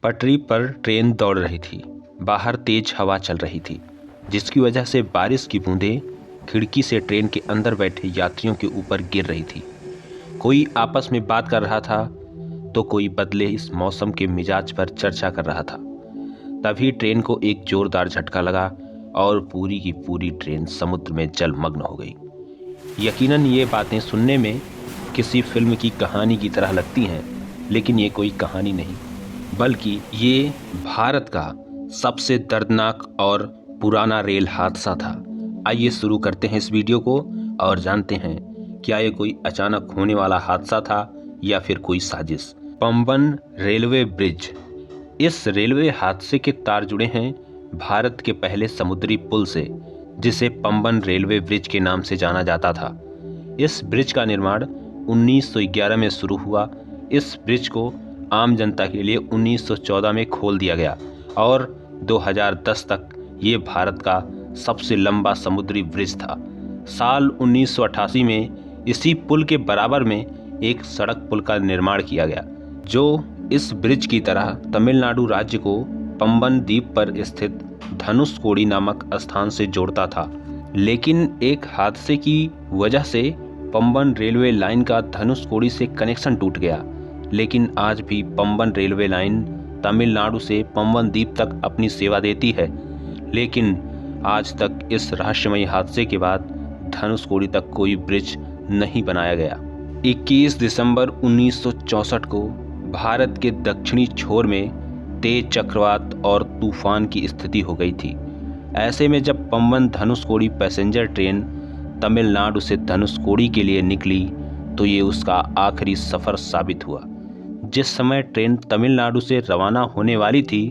पटरी पर ट्रेन दौड़ रही थी। बाहर तेज हवा चल रही थी, जिसकी वजह से बारिश की बूंदें खिड़की से ट्रेन के अंदर बैठे यात्रियों के ऊपर गिर रही थी। कोई आपस में बात कर रहा था तो कोई बदले इस मौसम के मिजाज पर चर्चा कर रहा था। तभी ट्रेन को एक जोरदार झटका लगा और पूरी की पूरी ट्रेन समुद्र में जलमग्न हो गई। यकीनन ये बातें सुनने में किसी फिल्म की कहानी की तरह लगती हैं, लेकिन ये कोई कहानी नहीं, बल्कि ये भारत का सबसे दर्दनाक और पुराना रेल हादसा था। आइए शुरू करते हैं इस वीडियो को और जानते हैं क्या ये कोई अचानक होने वाला हादसा था या फिर कोई साजिश। Pamban railway bridge. इस रेलवे हादसे के तार जुड़े हैं भारत के पहले समुद्री पुल से, जिसे पंबन रेलवे ब्रिज के नाम से जाना जाता था। इस ब्रिज का निर्माण 1911 में शुरू हुआ। इस ब्रिज को आम जनता के लिए 1914 में खोल दिया गया और 2010 तक ये भारत का सबसे लंबा समुद्री ब्रिज था। साल 1988 में इसी पुल के बराबर में एक सड़क पुल का निर्माण किया गया, जो इस ब्रिज की तरह तमिलनाडु राज्य को पंबन द्वीप पर स्थित धनुषकोडी नामक स्थान से जोड़ता था। लेकिन एक हादसे की वजह से पंबन रेलवे लाइन का धनुषकोडी से कनेक्शन टूट गया। लेकिन आज भी पंबन रेलवे लाइन तमिलनाडु से पंबन द्वीप तक अपनी सेवा देती है। लेकिन आज तक इस रहस्यमयी हादसे के बाद धनुषकोडी तक कोई ब्रिज नहीं बनाया गया। 21 दिसंबर 1964 को भारत के दक्षिणी छोर में तेज चक्रवात और तूफान की स्थिति हो गई थी। ऐसे में जब पंबन धनुषकोडी पैसेंजर ट्रेन तमिलनाडु से धनुषकोडी के लिए निकली तो ये उसका आखिरी सफ़र साबित हुआ। जिस समय ट्रेन तमिलनाडु से रवाना होने वाली थी,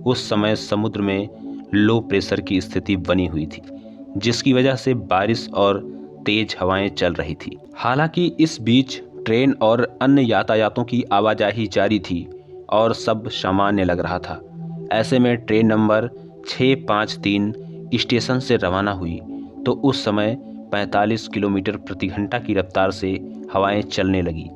उस समय समुद्र में लो प्रेशर की स्थिति बनी हुई थी, जिसकी वजह से बारिश और तेज हवाएं चल रही थी। हालांकि इस बीच ट्रेन और अन्य यातायातों की आवाजाही जारी थी और सब सामान्य लग रहा था। ऐसे में ट्रेन नंबर 653 स्टेशन से रवाना हुई तो उस समय 45 किलोमीटर प्रति घंटा की रफ्तार से हवाएं चलने लगी।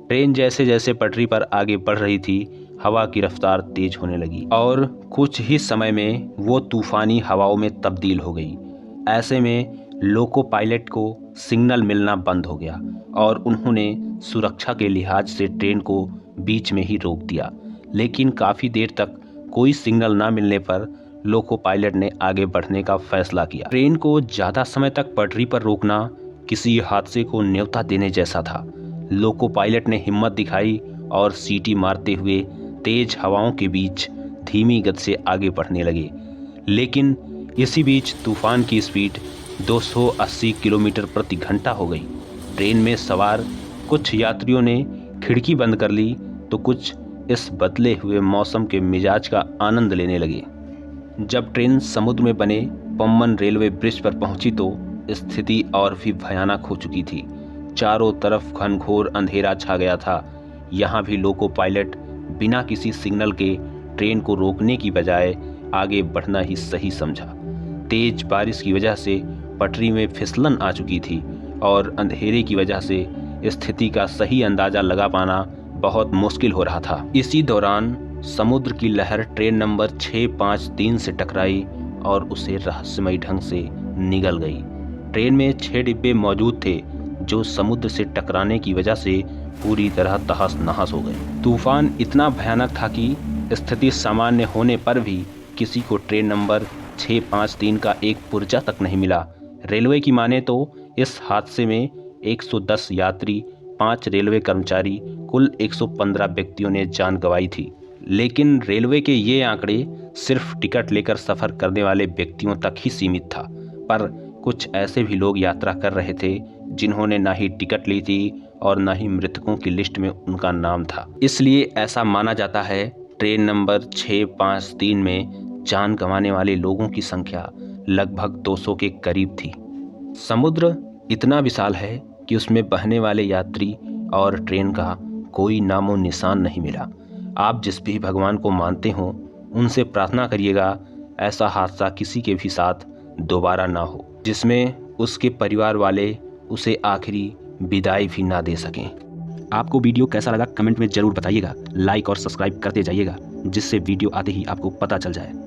ट्रेन जैसे जैसे पटरी पर आगे बढ़ रही थी, हवा की रफ्तार तेज होने लगी और कुछ ही समय में वो तूफानी हवाओं में तब्दील हो गई। ऐसे में लोको पायलट को सिग्नल मिलना बंद हो गया और उन्होंने सुरक्षा के लिहाज से ट्रेन को बीच में ही रोक दिया। लेकिन काफ़ी देर तक कोई सिग्नल ना मिलने पर लोको पायलट ने आगे बढ़ने का फैसला किया। ट्रेन को ज़्यादा समय तक पटरी पर रोकना किसी हादसे को न्योता देने जैसा था। लोको पायलट ने हिम्मत दिखाई और सीटी मारते हुए तेज हवाओं के बीच धीमी गति से आगे बढ़ने लगे। लेकिन इसी बीच तूफान की स्पीड 280 किलोमीटर प्रति घंटा हो गई। ट्रेन में सवार कुछ यात्रियों ने खिड़की बंद कर ली तो कुछ इस बदले हुए मौसम के मिजाज का आनंद लेने लगे। जब ट्रेन समुद्र में बने पंबन रेलवे ब्रिज पर पहुंची तो स्थिति और भी भयानक हो चुकी थी। चारों तरफ घनघोर अंधेरा छा गया था। यहाँ भी लोको पायलट बिना किसी सिग्नल के ट्रेन को रोकने की बजाय आगे बढ़ना ही सही समझा। तेज बारिश की वजह से पटरी में फिसलन आ चुकी थी और अंधेरे की वजह से स्थिति का सही अंदाजा लगा पाना बहुत मुश्किल हो रहा था। इसी दौरान समुद्र की लहर ट्रेन नंबर 653 से टकराई और उसे रहस्यमयी ढंग से निगल गई। ट्रेन में 6 डिब्बे मौजूद थे जो समुद्र से टकराने की वजह से पूरी तरह तहस नहस हो गए। तूफान इतना भयानक था कि स्थिति सामान्य होने पर भी किसी को ट्रेन नंबर 653 का एक पुर्जा तक नहीं मिला। रेलवे की माने तो इस हादसे में 110 यात्री, 5 रेलवे कर्मचारी, कुल 115 व्यक्तियों ने जान गंवाई थी। लेकिन रेलवे के ये आंकड़े सिर्फ टिकट लेकर सफ़र करने वाले व्यक्तियों तक ही सीमित था, पर कुछ ऐसे भी लोग यात्रा कर रहे थे जिन्होंने ना ही टिकट ली थी और ना ही मृतकों की लिस्ट में उनका नाम था। इसलिए ऐसा माना जाता है ट्रेन नंबर 653 में जान गंवाने वाले लोगों की संख्या लगभग 200 के करीब थी। समुद्र इतना विशाल है कि उसमें बहने वाले यात्री और ट्रेन का कोई नामो निशान नहीं मिला। आप जिस भी भगवान को मानते हो उनसे प्रार्थना करिएगा ऐसा हादसा किसी के भी साथ दोबारा ना हो, जिसमें उसके परिवार वाले उसे आखिरी विदाई भी ना दे सकें। आपको वीडियो कैसा लगा कमेंट में ज़रूर बताइएगा। लाइक और सब्सक्राइब करते जाइएगा। जिससे वीडियो आते ही आपको पता चल जाए।